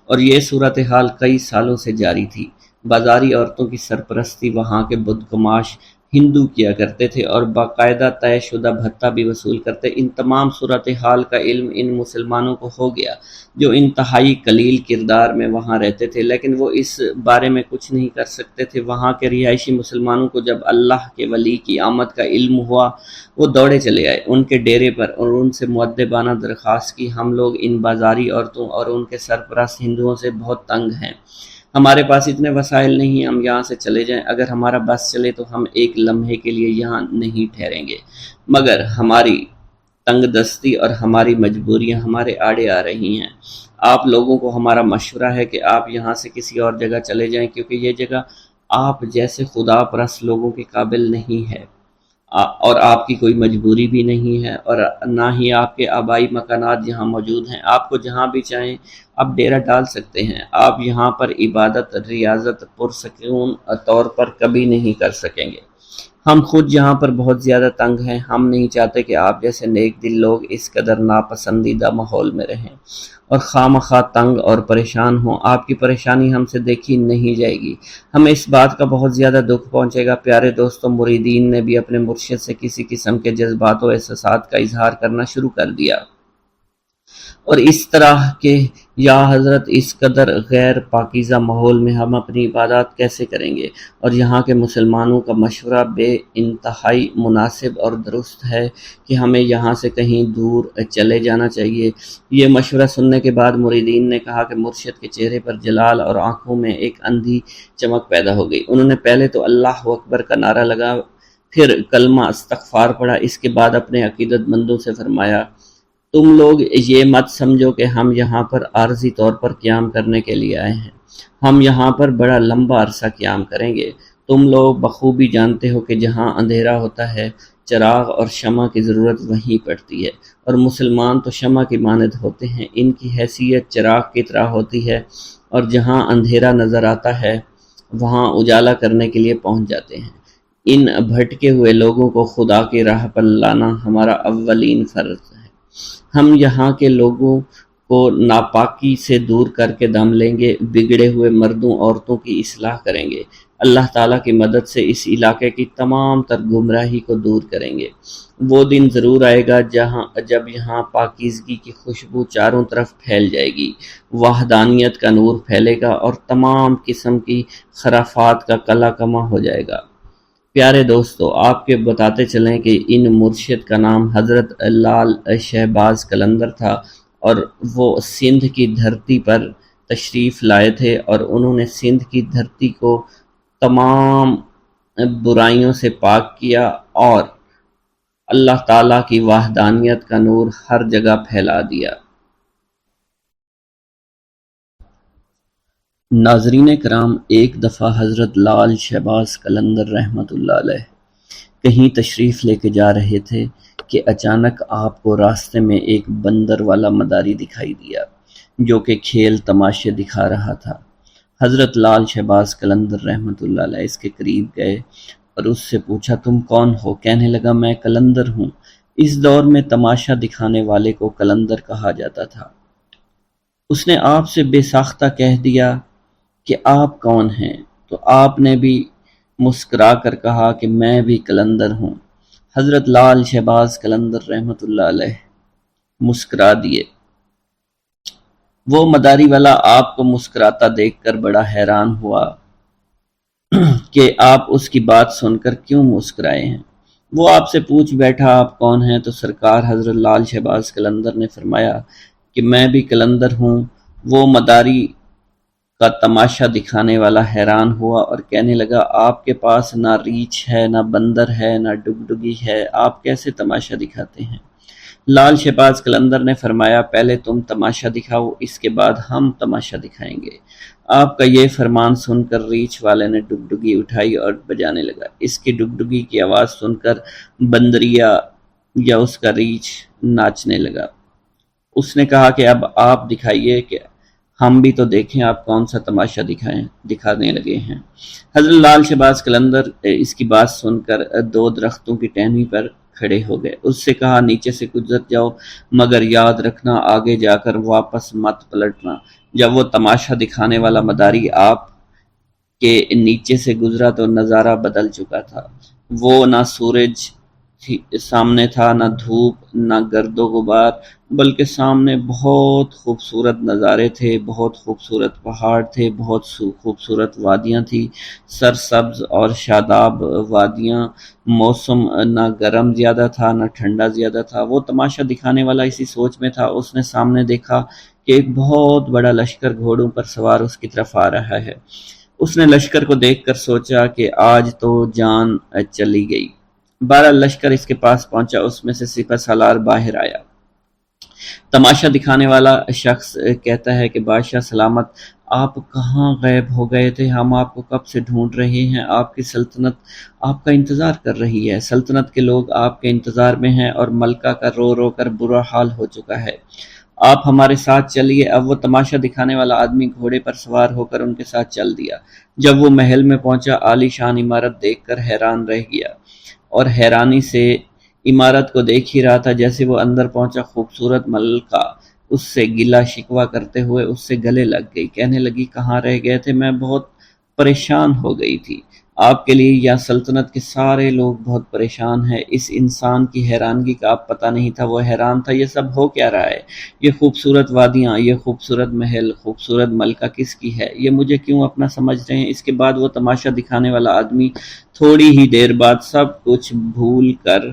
اور یہ صورتحال کئی سالوں سے جاری تھی۔ بازاری عورتوں کی سرپرستی وہاں کے بدگماش ہندو کیا کرتے تھے اور باقاعدہ طے شدہ بھتہ بھی وصول کرتے۔ ان تمام صورتحال کا علم ان مسلمانوں کو ہو گیا جو انتہائی قلیل کردار میں وہاں رہتے تھے، لیکن وہ اس بارے میں کچھ نہیں کر سکتے تھے۔ وہاں کے رہائشی مسلمانوں کو جب اللہ کے ولی کی آمد کا علم ہوا، وہ دوڑے چلے آئے ان کے ڈیرے پر اور ان سے مؤدبانہ درخواست کی، ہم لوگ ان بازاری عورتوں اور ان کے سرپرست ہندوؤں سے بہت تنگ ہیں، ہمارے پاس اتنے وسائل نہیں، ہم یہاں سے چلے جائیں، اگر ہمارا بس چلے تو ہم ایک لمحے کے لیے یہاں نہیں ٹھہریں گے، مگر ہماری تنگ دستی اور ہماری مجبوریاں ہمارے آڑے آ رہی ہیں۔ آپ لوگوں کو ہمارا مشورہ ہے کہ آپ یہاں سے کسی اور جگہ چلے جائیں، کیونکہ یہ جگہ آپ جیسے خدا پرست لوگوں کے قابل نہیں ہے، اور آپ کی کوئی مجبوری بھی نہیں ہے، اور نہ ہی آپ کے آبائی مکانات یہاں موجود ہیں۔ آپ کو جہاں بھی چاہیں آپ ڈیرہ ڈال سکتے ہیں، آپ یہاں پر عبادت ریاضت پرسکون طور پر کبھی نہیں کر سکیں گے۔ ہم خود یہاں پر بہت زیادہ تنگ ہیں، ہم نہیں چاہتے کہ آپ جیسے نیک دل لوگ اس قدر ناپسندیدہ ماحول میں رہیں اور خواہ مخواہ تنگ اور پریشان ہوں۔ آپ کی پریشانی ہم سے دیکھی نہیں جائے گی، ہمیں اس بات کا بہت زیادہ دکھ پہنچے گا۔ پیارے دوستوں، مریدین نے بھی اپنے مرشد سے کسی قسم کے جذبات و احساسات کا اظہار کرنا شروع کر دیا، اور اس طرح کہ یا حضرت اس قدر غیر پاکیزہ ماحول میں ہم اپنی عبادات کیسے کریں گے، اور یہاں کے مسلمانوں کا مشورہ بے انتہائی مناسب اور درست ہے کہ ہمیں یہاں سے کہیں دور چلے جانا چاہیے۔ یہ مشورہ سننے کے بعد مریدین نے کہا کہ مرشد کے چہرے پر جلال اور آنکھوں میں ایک اندھی چمک پیدا ہو گئی۔ انہوں نے پہلے تو اللہ اکبر کا نعرہ لگا، پھر کلمہ استغفار پڑھا، اس کے بعد اپنے عقیدت مندوں سے فرمایا، تم لوگ یہ مت سمجھو کہ ہم یہاں پر عارضی طور پر قیام کرنے کے لیے آئے ہیں، ہم یہاں پر بڑا لمبا عرصہ قیام کریں گے۔ تم لوگ بخوبی جانتے ہو کہ جہاں اندھیرا ہوتا ہے چراغ اور شمع کی ضرورت وہیں پڑتی ہے، اور مسلمان تو شمع کی مانند ہوتے ہیں، ان کی حیثیت چراغ کی طرح ہوتی ہے، اور جہاں اندھیرا نظر آتا ہے وہاں اجالا کرنے کے لیے پہنچ جاتے ہیں۔ ان بھٹکے ہوئے لوگوں کو خدا کی راہ پر لانا ہمارا اولین فرض ہے۔ ہم یہاں کے لوگوں کو ناپاکی سے دور کر کے دم لیں گے، بگڑے ہوئے مردوں عورتوں کی اصلاح کریں گے، اللہ تعالیٰ کی مدد سے اس علاقے کی تمام تر گمراہی کو دور کریں گے۔ وہ دن ضرور آئے گا جب یہاں پاکیزگی کی خوشبو چاروں طرف پھیل جائے گی، وحدانیت کا نور پھیلے گا اور تمام قسم کی خرافات کا کلا کما ہو جائے گا۔ پیارے دوستو، آپ کے بتاتے چلیں کہ ان مرشد کا نام حضرت لال شہباز قلندر تھا، اور وہ سندھ کی دھرتی پر تشریف لائے تھے، اور انہوں نے سندھ کی دھرتی کو تمام برائیوں سے پاک کیا اور اللہ تعالیٰ کی وحدانیت کا نور ہر جگہ پھیلا دیا۔ ناظرین کرام، ایک دفعہ حضرت لال شہباز قلندر رحمۃ اللہ علیہ کہیں تشریف لے کے جا رہے تھے کہ اچانک آپ کو راستے میں ایک بندر والا مداری دکھائی دیا جو کہ کھیل تماشے دکھا رہا تھا۔ حضرت لال شہباز قلندر رحمۃ اللہ علیہ اس کے قریب گئے اور اس سے پوچھا، تم کون ہو؟ کہنے لگا، میں قلندر ہوں۔ اس دور میں تماشا دکھانے والے کو قلندر کہا جاتا تھا۔ اس نے آپ سے بے ساختہ کہہ دیا کہ آپ کون ہیں؟ تو آپ نے بھی مسکرا کر کہا کہ میں بھی قلندر ہوں۔ حضرت لال شہباز قلندر رحمۃ اللہ علیہ مسکرا دیے۔ وہ مداری والا آپ کو مسکراتا دیکھ کر بڑا حیران ہوا کہ آپ اس کی بات سن کر کیوں مسکرائے ہیں۔ وہ آپ سے پوچھ بیٹھا، آپ کون ہیں؟ تو سرکار حضرت لال شہباز قلندر نے فرمایا کہ میں بھی قلندر ہوں۔ وہ مداری کا تماشا دکھانے والا حیران ہوا اور کہنے لگا، آپ کے پاس نہ ریچھ ہے، نہ بندر ہے، نہ ڈگڈگی ہے، آپ کیسے تماشا دکھاتے ہیں؟ لال شہباز قلندر نے فرمایا، پہلے تم تماشا دکھاؤ، اس کے بعد ہم تماشا دکھائیں گے۔ آپ کا یہ فرمان سن کر ریچھ والے نے ڈگڈگی اٹھائی اور بجانے لگا۔ اس کی ڈگڈگی کی آواز سن کر بندریا یا اس کا ریچھ ناچنے لگا۔ اس نے کہا کہ اب آپ دکھائیے کہ ہم بھی تو دیکھیں آپ کون سا تماشا دکھانے لگے ہیں۔ حضرت لال شہباز قلندر اس کی بات سن کر دو درختوں کی ٹہنی پر کھڑے ہو گئے۔ اس سے کہا، نیچے سے گزر جاؤ، مگر یاد رکھنا آگے جا کر واپس مت پلٹنا۔ جب وہ تماشا دکھانے والا مداری آپ کہ نیچے سے گزرا تو نظارہ بدل چکا تھا۔ وہ نہ سورج سامنے تھا، نہ دھوپ، نہ گرد و غبار، بلکہ سامنے بہت خوبصورت نظارے تھے، بہت خوبصورت پہاڑ تھے، بہت خوبصورت وادیاں تھیں، سرسبز اور شاداب وادیاں۔ موسم نہ گرم زیادہ تھا نہ ٹھنڈا زیادہ تھا۔ وہ تماشا دکھانے والا اسی سوچ میں تھا۔ اس نے سامنے دیکھا کہ ایک بہت بڑا لشکر گھوڑوں پر سوار اس کی طرف آ رہا ہے۔ اس نے لشکر کو دیکھ کر سوچا کہ آج تو جان چلی گئی۔ بہرحال لشکر اس کے پاس پہنچا، اس میں سے سپہ سالار باہر آیا۔ تماشا دکھانے والا شخص کہتا ہے کہ بادشاہ سلامت، آپ کہاں غائب ہو گئے تھے؟ ہم آپ کو کب سے ڈھونڈ رہے ہیں۔ آپ کی سلطنت آپ کا انتظار کر رہی ہے، سلطنت کے لوگ آپ کے انتظار میں ہیں اور ملکہ کا رو رو کر برا حال ہو چکا ہے۔ آپ ہمارے ساتھ چلیے۔ اب وہ تماشا دکھانے والا آدمی گھوڑے پر سوار ہو کر ان کے ساتھ چل دیا۔ جب وہ محل میں پہنچا، عالی شان عمارت دیکھ کر حیران رہ گیا اور حیرانی سے عمارت کو دیکھ ہی رہا تھا۔ جیسے وہ اندر پہنچا، خوبصورت ملکہ اس سے گلا شکوہ کرتے ہوئے اس سے گلے لگ گئی، کہنے لگی کہاں رہ گئے تھے؟ میں بہت پریشان ہو گئی تھی آپ کے لیے، یا سلطنت کے سارے لوگ بہت پریشان ہیں۔ اس انسان کی حیرانگی کا اب پتہ نہیں تھا، وہ حیران تھا یہ سب ہو کیا رہا ہے؟ یہ خوبصورت وادیاں، یہ خوبصورت محل، خوبصورت ملکہ کس کی ہے؟ یہ مجھے کیوں اپنا سمجھ رہے ہیں؟ اس کے بعد وہ تماشا دکھانے والا آدمی تھوڑی ہی دیر بعد سب کچھ بھول کر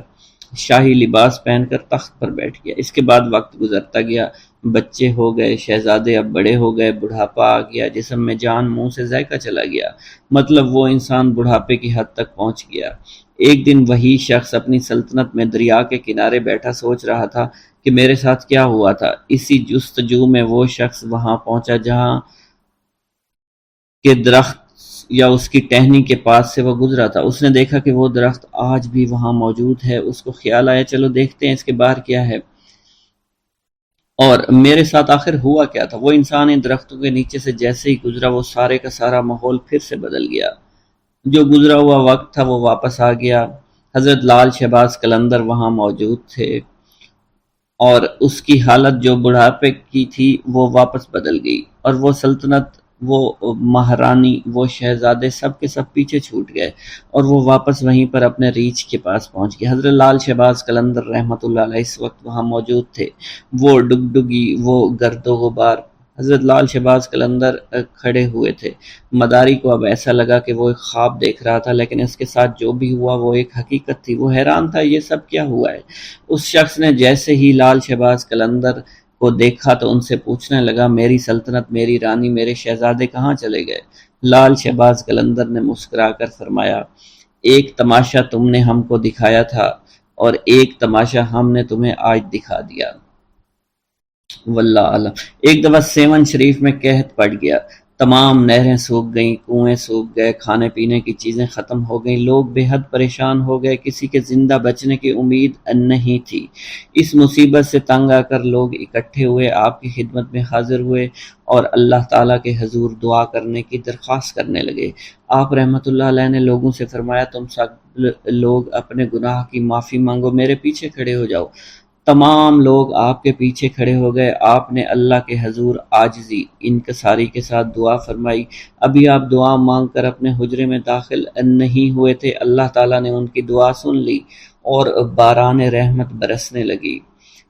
شاہی لباس پہن کر تخت پر بیٹھ گیا۔ اس کے بعد وقت گزرتا گیا، بچے ہو گئے، شہزادے اب بڑے ہو گئے، بڑھاپا آ گیا، جسم میں جان، منہ سے ذائقہ چلا گیا، مطلب وہ انسان بڑھاپے کی حد تک پہنچ گیا۔ ایک دن وہی شخص اپنی سلطنت میں دریا کے کنارے بیٹھا سوچ رہا تھا کہ میرے ساتھ کیا ہوا تھا۔ اسی جستجو میں وہ شخص وہاں پہنچا جہاں کے درخت یا اس کی ٹہنی کے پاس سے وہ گزرا تھا۔ اس نے دیکھا کہ وہ درخت آج بھی وہاں موجود ہے۔ اس کو خیال آیا چلو دیکھتے ہیں اس کے باہر کیا ہے اور میرے ساتھ آخر ہوا کیا تھا۔ وہ انسان ان درختوں کے نیچے سے جیسے ہی گزرا، وہ سارے کا سارا ماحول پھر سے بدل گیا۔ جو گزرا ہوا وقت تھا وہ واپس آ گیا۔ حضرت لال شہباز قلندر وہاں موجود تھے اور اس کی حالت جو بڑھاپے کی تھی وہ واپس بدل گئی، اور وہ سلطنت، وہ مہارانی، وہ شہزادے سب کے سب پیچھے چھوٹ گئے اور وہ واپس وہیں پر اپنے ریچھ کے پاس پہنچ گئے۔ حضرت لال شہباز قلندر رحمۃ اللہ علیہ اس وقت وہاں موجود تھے۔ وہ ڈگڈگی، وہ گرد و غبار، حضرت لال شہباز قلندر کھڑے ہوئے تھے۔ مداری کو اب ایسا لگا کہ وہ ایک خواب دیکھ رہا تھا، لیکن اس کے ساتھ جو بھی ہوا وہ ایک حقیقت تھی۔ وہ حیران تھا یہ سب کیا ہوا ہے۔ اس شخص نے جیسے ہی لال شہباز قلندر کو دیکھا تو ان سے پوچھنے لگا میری سلطنت، میری رانی، میرے شہزادے کہاں چلے گئے؟ لال شہباز قلندر نے مسکرا کر فرمایا ایک تماشا تم نے ہم کو دکھایا تھا اور ایک تماشا ہم نے تمہیں آج دکھا دیا۔ واللہ عالم۔ ایک دفعہ سیون شریف میں قحط پڑ گیا، تمام نہریں سوکھ گئیں، کنویں سوکھ گئے، کھانے پینے کی چیزیں ختم ہو گئیں، لوگ بے حد پریشان ہو گئے، کسی کے زندہ بچنے کی امید نہیں تھی۔ اس مصیبت سے تنگ آ کر لوگ اکٹھے ہوئے، آپ کی خدمت میں حاضر ہوئے اور اللہ تعالیٰ کے حضور دعا کرنے کی درخواست کرنے لگے۔ آپ رحمۃ اللہ علیہ نے لوگوں سے فرمایا تم سب لوگ اپنے گناہ کی معافی مانگو، میرے پیچھے کھڑے ہو جاؤ۔ تمام لوگ آپ کے پیچھے کھڑے ہو گئے۔ آپ نے اللہ کے حضور عاجزی، انکساری کے ساتھ دعا فرمائی۔ ابھی آپ دعا مانگ کر اپنے حجرے میں داخل نہیں ہوئے تھے، اللہ تعالیٰ نے ان کی دعا سن لی اور باران رحمت برسنے لگی۔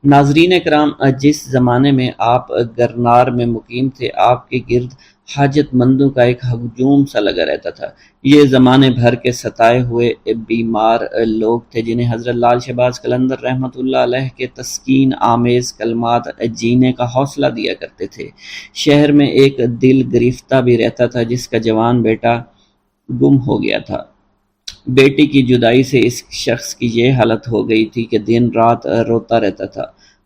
ناظرین کرام، جس زمانے میں آپ گرنار میں مقیم تھے، آپ کے گرد حاجت مندوں کا ایک ہجوم سا لگا رہتا تھا۔ یہ زمانے بھر کے ستائے ہوئے بیمار لوگ تھے جنہیں حضرت لال شہباز قلندر رحمۃ اللہ علیہ کے تسکین آمیز کلمات جینے کا حوصلہ دیا کرتے تھے۔ شہر میں ایک دل گرفتہ بھی رہتا تھا جس کا جوان بیٹا گم ہو گیا تھا۔ بیٹی کی جدائی سے اس شخص کی یہ حالت ہو گئی تھی کہ دن رات روتا رہتا تھا۔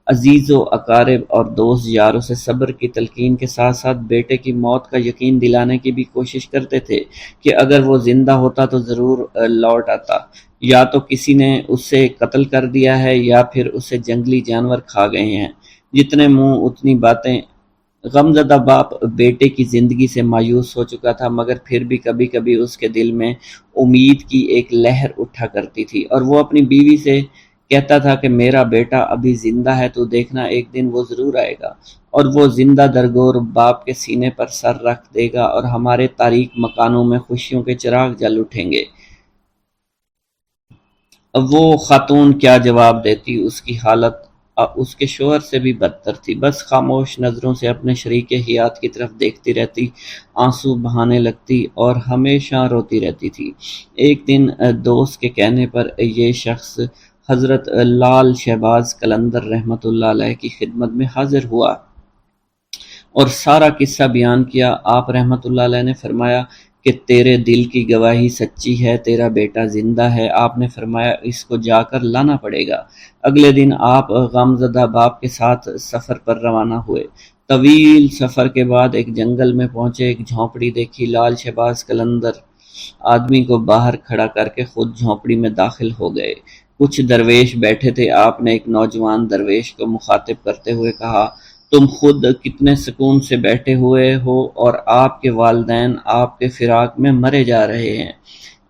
عزیز و اقارب اور دوست یاروں سے صبر کی تلقین کے ساتھ ساتھ بیٹے کی موت کا یقین دلانے کی بھی کوشش کرتے تھے کہ اگر وہ زندہ ہوتا تو ضرور لوٹ آتا، یا تو کسی نے اسے قتل کر دیا ہے یا پھر اسے جنگلی جانور کھا گئے ہیں۔ جتنے منہ اتنی باتیں۔ غمزدہ باپ بیٹے کی زندگی سے مایوس ہو چکا تھا، مگر پھر بھی کبھی کبھی اس کے دل میں امید کی ایک لہر اٹھا کرتی تھی اور وہ اپنی بیوی سے کہتا تھا کہ میرا بیٹا ابھی زندہ ہے تو دیکھنا ایک دن وہ ضرور آئے گا، اور وہ زندہ درگور باپ کے سینے پر سر رکھ دے گا اور ہمارے تاریک مکانوں میں خوشیوں کے چراغ جل اٹھیں گے۔ اب وہ خاتون کیا جواب دیتی، اس کی حالت اس کے شوہر سے بھی بدتر تھی، بس خاموش نظروں سے اپنے شریک حیات کی طرف دیکھتی رہتی، آنسو بہانے لگتی اور ہمیشہ روتی رہتی تھی۔ ایک دن دوست کے کہنے پر یہ شخص حضرت لال شہباز قلندر رحمۃ اللہ علیہ کی خدمت میں حاضر ہوا اور سارا قصہ بیان کیا۔ آپ رحمۃ اللہ علیہ نے فرمایا کہ تیرے دل کی گواہی سچی ہے، تیرا بیٹا زندہ ہے۔ آپ نے فرمایا اس کو جا کر لانا پڑے گا۔ اگلے دن آپ غمزدہ باپ کے ساتھ سفر پر روانہ ہوئے۔ طویل سفر کے بعد ایک جنگل میں پہنچے، ایک جھونپڑی دیکھی۔ لال شہباز قلندر آدمی کو باہر کھڑا کر کے خود جھونپڑی میں داخل ہو گئے۔ کچھ درویش بیٹھے تھے۔ آپ نے ایک نوجوان درویش کو مخاطب کرتے ہوئے کہا، تم خود کتنے سکون سے بیٹھے ہوئے ہو اور آپ کے والدین آپ کے فراق میں مرے جا رہے ہیں۔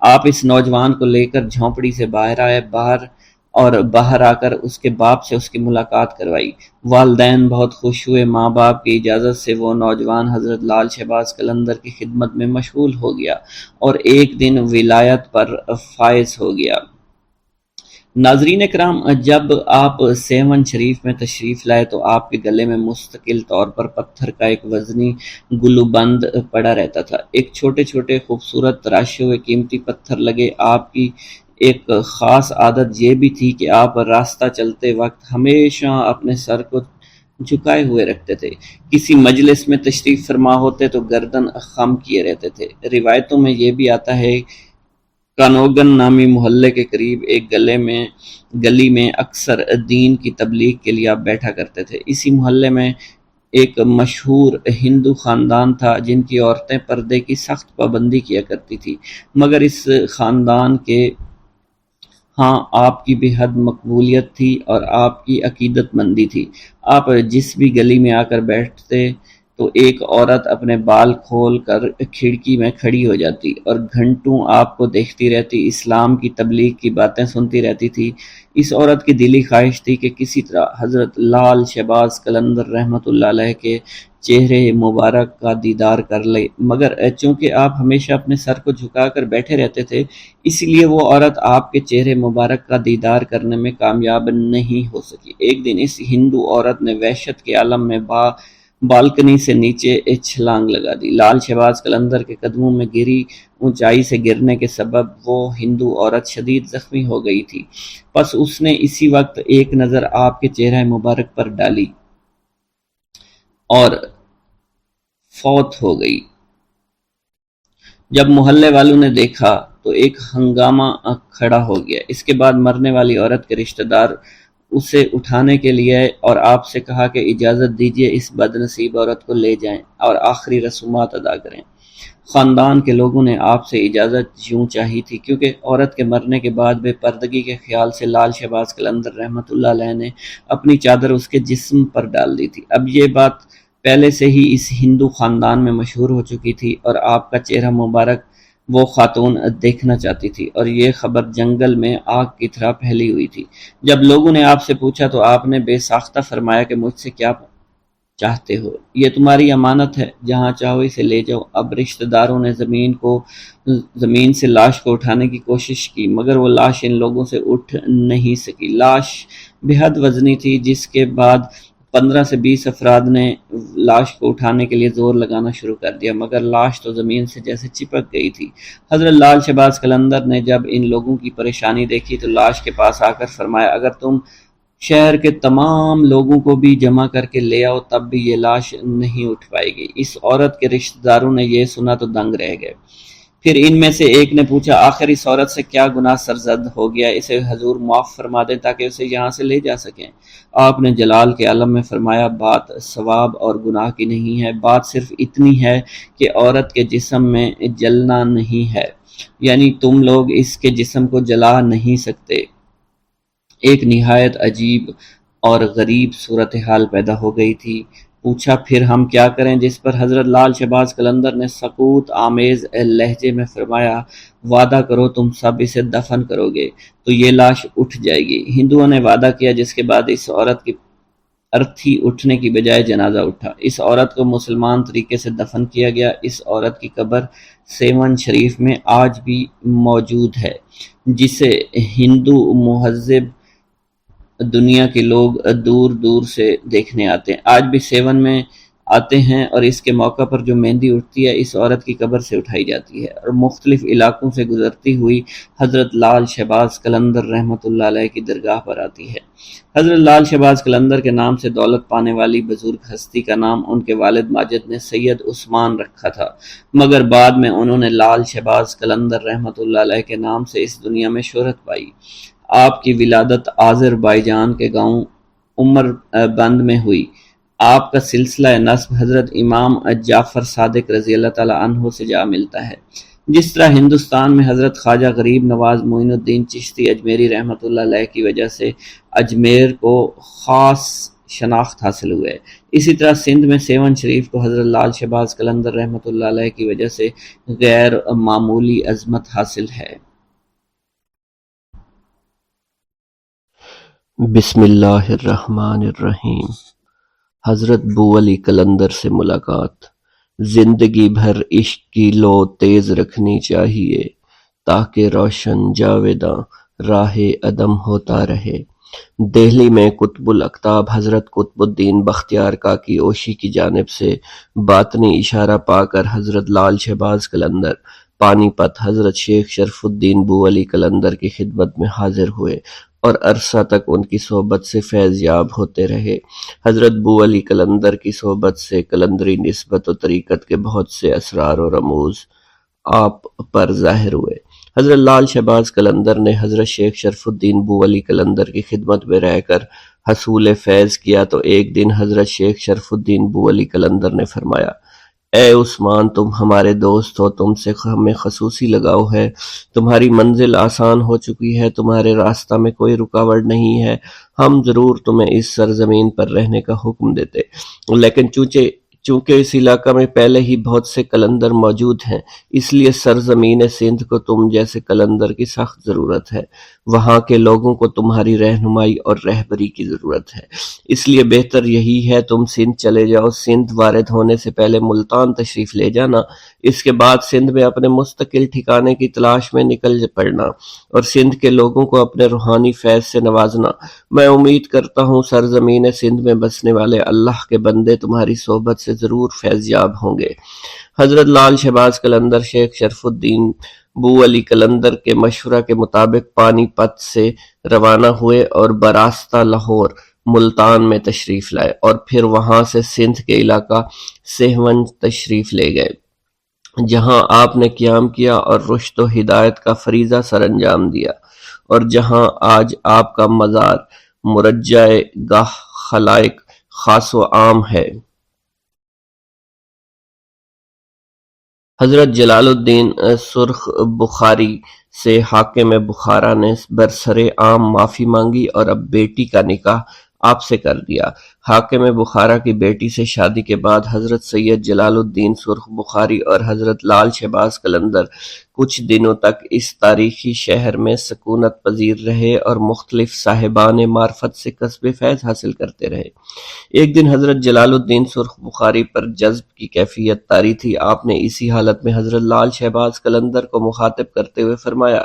آپ اس نوجوان کو لے کر جھونپڑی سے باہر آئے، باہر آ کر اس کے باپ سے اس کی ملاقات کروائی۔ والدین بہت خوش ہوئے۔ ماں باپ کی اجازت سے وہ نوجوان حضرت لال شہباز قلندر کی خدمت میں مشغول ہو گیا اور ایک دن ولایت پر فائز ہو گیا۔ ناظرین کرام، جب آپ سیون شریف میں تشریف لائے تو آپ کے گلے میں مستقل طور پر پتھر کا ایک وزنی گلوبند پڑا رہتا تھا۔ ایک چھوٹے چھوٹے خوبصورت تراشے ہوئے قیمتی پتھر لگے۔ آپ کی ایک خاص عادت یہ بھی تھی کہ آپ راستہ چلتے وقت ہمیشہ اپنے سر کو جھکائے ہوئے رکھتے تھے۔ کسی مجلس میں تشریف فرما ہوتے تو گردن خم کیے رہتے تھے۔ روایتوں میں یہ بھی آتا ہے کانوگن نامی محلے کے قریب ایک گلی میں اکثر دین کی تبلیغ کے لیے آپ بیٹھا کرتے تھے۔ اسی محلے میں ایک مشہور ہندو خاندان تھا جن کی عورتیں پردے کی سخت پابندی کیا کرتی تھی، مگر اس خاندان کے ہاں آپ کی بے حد مقبولیت تھی اور آپ کی عقیدت مندی تھی۔ آپ جس بھی گلی میں آ کر بیٹھتے تو ایک عورت اپنے بال کھول کر کھڑکی میں کھڑی ہو جاتی اور گھنٹوں آپ کو دیکھتی رہتی، اسلام کی تبلیغ کی باتیں سنتی رہتی تھی۔ اس عورت کی دلی خواہش تھی کہ کسی طرح حضرت لال شہباز قلندر رحمۃ اللہ علیہ کے چہرے مبارک کا دیدار کر لے، مگر چونکہ آپ ہمیشہ اپنے سر کو جھکا کر بیٹھے رہتے تھے، اس لیے وہ عورت آپ کے چہرے مبارک کا دیدار کرنے میں کامیاب نہیں ہو سکی۔ ایک دن اس ہندو عورت نے وحشت کے عالم میں بالکنی سے نیچے چھلانگ لگا دی۔ لال شہباز قلندر کے قدموں میں گری۔ اونچائی سے گرنے کے سبب وہ ہندو عورت شدید زخمی ہو گئی تھی، پس اس نے اسی وقت ایک نظر آپ کے چہرہ مبارک پر ڈالی اور فوت ہو گئی۔ جب محلے والوں نے دیکھا تو ایک ہنگامہ کھڑا ہو گیا۔ اس کے بعد مرنے والی عورت کے رشتہ دار اسے اٹھانے کے لیے آئے اور آپ سے کہا کہ اجازت دیجیے اس بد نصیب عورت کو لے جائیں اور آخری رسومات ادا کریں۔ خاندان کے لوگوں نے آپ سے اجازت یوں چاہی تھی کیونکہ عورت کے مرنے کے بعد بے پردگی کے خیال سے لال شہباز قلندر رحمۃ اللہ علیہ نے اپنی چادر اس کے جسم پر ڈال دی تھی۔ اب یہ بات پہلے سے ہی اس ہندو خاندان میں مشہور ہو چکی تھی اور آپ کا چہرہ مبارک وہ خاتون دیکھنا چاہتی تھی، اور یہ خبر جنگل میں آگ کی طرح پھیلی ہوئی تھی۔ جب لوگوں نے آپ سے پوچھا تو آپ نے بے ساختہ فرمایا کہ مجھ سے کیا چاہتے ہو، یہ تمہاری امانت ہے، جہاں چاہو اسے لے جاؤ۔ اب رشتہ داروں نے زمین سے لاش کو اٹھانے کی کوشش کی، مگر وہ لاش ان لوگوں سے اٹھ نہیں سکی۔ لاش بے حد وزنی تھی، جس کے بعد 15 سے 20 افراد نے لاش کو اٹھانے کے لیے زور لگانا شروع کر دیا، مگر لاش تو زمین سے جیسے چپک گئی تھی۔ حضرت لال شہباز قلندر نے جب ان لوگوں کی پریشانی دیکھی تو لاش کے پاس آ کر فرمایا، اگر تم شہر کے تمام لوگوں کو بھی جمع کر کے لے آؤ تب بھی یہ لاش نہیں اٹھ پائے گی۔ اس عورت کے رشتہ داروں نے یہ سنا تو دنگ رہ گئے۔ پھر ان میں سے ایک نے پوچھا، آخر اس عورت سے کیا گناہ سرزد ہو گیا، اسے حضور معاف فرما دیں تاکہ اسے یہاں سے لے جا سکیں۔ آپ نے جلال کے عالم میں فرمایا، بات ثواب اور گناہ کی نہیں ہے، بات صرف اتنی ہے کہ عورت کے جسم میں جلنا نہیں ہے، یعنی تم لوگ اس کے جسم کو جلا نہیں سکتے۔ ایک نہایت عجیب اور غریب صورتحال پیدا ہو گئی تھی۔ پوچھا پھر ہم کیا کریں، جس پر حضرت لال شہباز قلندر نے سکوت آمیز لہجے میں فرمایا وعدہ کرو تم سب اسے دفن کرو گے تو یہ لاش اٹھ جائے گی۔ ہندوؤں نے وعدہ کیا، جس کے بعد اس عورت کی ارتھی اٹھنے کی بجائے جنازہ اٹھا۔ اس عورت کو مسلمان طریقے سے دفن کیا گیا۔ اس عورت کی قبر سیون شریف میں آج بھی موجود ہے، جسے ہندو مہذب دنیا کے لوگ دور دور سے دیکھنے آتے ہیں۔ آج بھی سیون میں آتے ہیں اور اس کے موقع پر جو مہندی اٹھتی ہے اس عورت کی قبر سے اٹھائی جاتی ہے اور مختلف علاقوں سے گزرتی ہوئی حضرت لال شہباز قلندر رحمۃ اللہ علیہ کی درگاہ پر آتی ہے۔ حضرت لال شہباز قلندر کے نام سے دولت پانے والی بزرگ ہستی کا نام ان کے والد ماجد نے سید عثمان رکھا تھا، مگر بعد میں انہوں نے لال شہباز قلندر رحمۃ اللہ علیہ کے نام سے اس دنیا میں شہرت پائی۔ آپ کی ولادت آذربائیجان کے گاؤں عمر بند میں ہوئی۔ آپ کا سلسلہ نسب حضرت امام جعفر صادق رضی اللہ تعالی عنہ سے جا ملتا ہے۔ جس طرح ہندوستان میں حضرت خواجہ غریب نواز معین الدین چشتی اجمیری رحمۃ اللہ علیہ کی وجہ سے اجمیر کو خاص شناخت حاصل ہوئے، اسی طرح سندھ میں سیون شریف کو حضرت لال شہباز قلندر رحمۃ اللہ علیہ کی وجہ سے غیر معمولی عظمت حاصل ہے۔ بسم اللہ الرحمن الرحیم۔ حضرت بو علی قلندر سے ملاقات۔ زندگی بھر عشق کی لو تیز رکھنی چاہیے تاکہ روشن جاویداں راہ عدم ہوتا رہے۔ دہلی میں قطب الاقطاب حضرت قطب الدین بختیار کاکی اوشی کی جانب سے باطنی اشارہ پا کر حضرت لال شہباز قلندر پانی پت حضرت شیخ شرف الدین بو علی قلندر کی خدمت میں حاضر ہوئے اور عرصہ تک ان کی صحبت سے فیض یاب ہوتے رہے۔ حضرت بو علی قلندر کی صحبت سے قلندری نسبت و طریقت کے بہت سے اسرار و رموز آپ پر ظاہر ہوئے۔ حضرت لال شہباز قلندر نے حضرت شیخ شرف الدین بو علی قلندر کی خدمت میں رہ کر حصول فیض کیا تو ایک دن حضرت شیخ شرف الدین بو علی قلندر نے فرمایا، اے عثمان، تم ہمارے دوست ہو، تم سے ہمیں خصوصی لگاؤ ہے، تمہاری منزل آسان ہو چکی ہے، تمہارے راستہ میں کوئی رکاوٹ نہیں ہے، ہم ضرور تمہیں اس سرزمین پر رہنے کا حکم دیتے، لیکن چونکہ اس علاقہ میں پہلے ہی بہت سے قلندر موجود ہیں، اس لیے سرزمین سندھ کو تم جیسے قلندر کی سخت ضرورت ہے، وہاں کے لوگوں کو تمہاری رہنمائی اور رہبری کی ضرورت ہے، اس لیے بہتر یہی ہے تم سندھ چلے جاؤ، سندھ وارد ہونے سے پہلے ملتان تشریف لے جانا، اس کے بعد سندھ میں اپنے مستقل ٹھکانے کی تلاش میں نکل پڑنا اور سندھ کے لوگوں کو اپنے روحانی فیض سے نوازنا۔ میں امید کرتا ہوں سرزمین سندھ میں بسنے والے اللہ کے بندے تمہاری صحبت سے ضرور فیض یاب ہوں گے۔ حضرت لال شہباز قلندر شیخ شرف الدین بو علی قلندر کے مشورہ کے مطابق پانی پت سے روانہ ہوئے اور براستہ لاہور ملتان میں تشریف لائے اور پھر وہاں سے سندھ کے علاقہ سیون تشریف لے گئے، جہاں آپ نے قیام کیا اور رشد و ہدایت کا فریضہ سر انجام دیا اور جہاں آج آپ کا مزار مرجع گاہ خلائق خاص و عام ہے۔ حضرت جلال الدین سرخ بخاری سے حاکم بخارا نے برسر عام معافی مانگی اور اب بیٹی کا نکاح آپ سے کر دیا۔ حاکم بخارا کی بیٹی سے شادی کے بعد حضرت سید جلال الدین سرخ بخاری اور حضرت لال شہباز قلندر کچھ دنوں تک اس تاریخی شہر میں سکونت پذیر رہے اور مختلف صاحبان معرفت سے کسب فیض حاصل کرتے رہے۔ ایک دن حضرت جلال الدین سرخ بخاری پر جذب کی کیفیت طاری تھی۔ آپ نے اسی حالت میں حضرت لال شہباز قلندر کو مخاطب کرتے ہوئے فرمایا،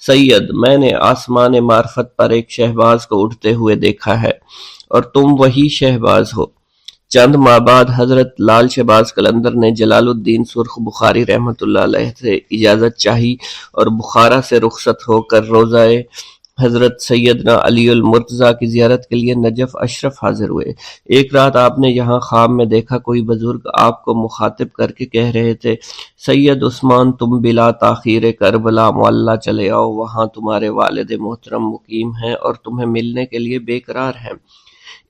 سید، میں نے آسمان معرفت پر ایک شہباز کو اٹھتے ہوئے دیکھا ہے اور تم وہی شہباز ہو۔ چند ماہ بعد حضرت لال شہباز قلندر نے جلال الدین سرخ بخاری رحمۃ اللہ علیہ سے اجازت چاہی اور بخارا سے رخصت ہو کر روضہ حضرت سیدنا علی المرتضیٰ کی زیارت کے لیے نجف اشرف حاضر ہوئے۔ ایک رات آپ نے یہاں خواب میں دیکھا کوئی بزرگ آپ کو مخاطب کر کے کہہ رہے تھے، سید عثمان، تم بلا تاخیر کربلا معلیٰ چلے آؤ، وہاں تمہارے والد محترم مقیم ہیں اور تمہیں ملنے کے لیے بے قرار ہیں۔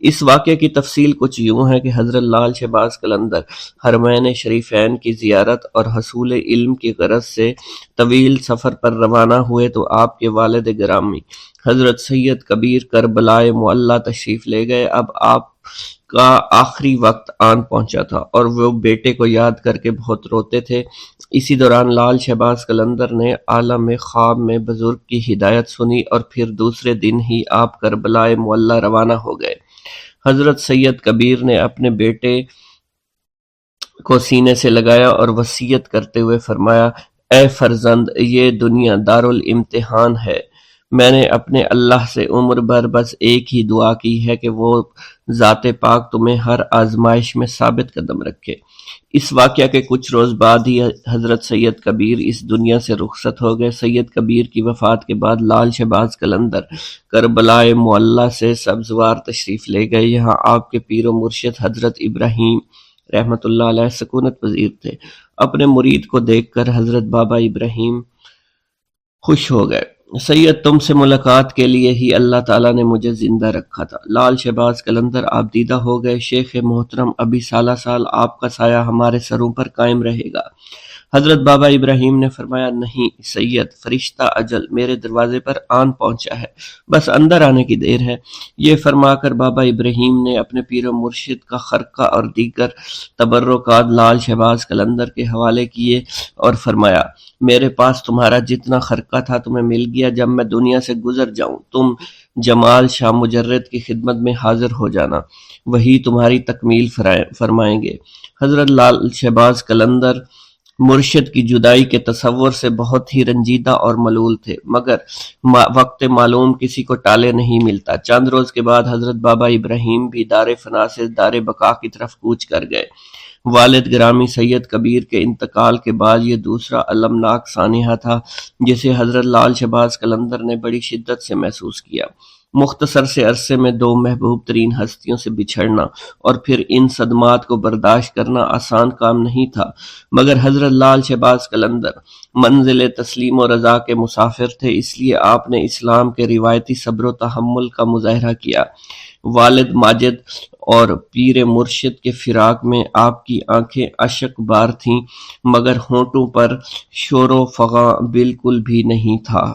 اس واقعے کی تفصیل کچھ یوں ہے کہ حضرت لال شہباز قلندر حرمین شریفین کی زیارت اور حصول علم کی غرض سے طویل سفر پر روانہ ہوئے تو آپ کے والد گرامی حضرت سید کبیر کربلائے معلیٰ تشریف لے گئے۔ اب آپ کا آخری وقت آن پہنچا تھا اور وہ بیٹے کو یاد کر کے بہت روتے تھے۔ اسی دوران لال شہباز قلندر نے عالم خواب میں بزرگ کی ہدایت سنی اور پھر دوسرے دن ہی آپ کربلائے معلی روانہ ہو گئے۔ حضرت سید کبیر نے اپنے بیٹے کو سینے سے لگایا اور وصیت کرتے ہوئے فرمایا، اے فرزند، یہ دنیا دارالامتحان ہے۔ میں نے اپنے اللہ سے عمر بھر بس ایک ہی دعا کی ہے کہ وہ ذات پاک تمہیں ہر آزمائش میں ثابت قدم رکھے۔ اس واقعہ کے کچھ روز بعد ہی حضرت سید کبیر اس دنیا سے رخصت ہو گئے۔ سید کبیر کی وفات کے بعد لال شہباز قلندر کربلائے معلی سے سبزوار تشریف لے گئے۔ یہاں آپ کے پیر و مرشد حضرت ابراہیم رحمۃ اللہ علیہ سکونت پذیر تھے۔ اپنے مرید کو دیکھ کر حضرت بابا ابراہیم خوش ہو گئے۔ سید، تم سے ملاقات کے لیے ہی اللہ تعالیٰ نے مجھے زندہ رکھا تھا۔ لال شہباز قلندر آپ دیدہ ہو گئے۔ شیخ محترم، ابھی سالہ سال آپ کا سایہ ہمارے سروں پر قائم رہے گا۔ حضرت بابا ابراہیم نے فرمایا، نہیں سید، فرشتہ اجل میرے دروازے پر آن پہنچا ہے، بس اندر آنے کی دیر ہے۔ یہ فرما کر بابا ابراہیم نے اپنے پیر و مرشد کا خرقہ اور دیگر تبرکات لال شہباز قلندر کے حوالے کیے اور فرمایا، میرے پاس تمہارا جتنا خرقہ تھا تمہیں مل گیا۔ جب میں دنیا سے گزر جاؤں تم جمال شاہ مجرد کی خدمت میں حاضر ہو جانا، وہی تمہاری تکمیل فرمائیں گے۔ حضرت لال شہباز قلندر مرشد کی جدائی کے تصور سے بہت ہی رنجیدہ اور ملول تھے، مگر وقت معلوم کسی کو ٹالے نہیں ملتا۔ چند روز کے بعد حضرت بابا ابراہیم بھی دار فنا سے دار بقا کی طرف کوچ کر گئے۔ والد گرامی سید کبیر کے انتقال کے بعد یہ دوسرا المناک سانحہ تھا جسے حضرت لال شہباز قلندر نے بڑی شدت سے محسوس کیا۔ مختصر سے عرصے میں دو محبوب ترین ہستیوں سے بچھڑنا اور پھر ان صدمات کو برداشت کرنا آسان کام نہیں تھا، مگر حضرت لال شہباز قلندر منزل تسلیم و رضا کے مسافر تھے، اس لیے آپ نے اسلام کے روایتی صبر و تحمل کا مظاہرہ کیا۔ والد ماجد اور پیر مرشد کے فراق میں آپ کی آنکھیں اشک بار تھیں، مگر ہونٹوں پر شور و فغاں بالکل بھی نہیں تھا۔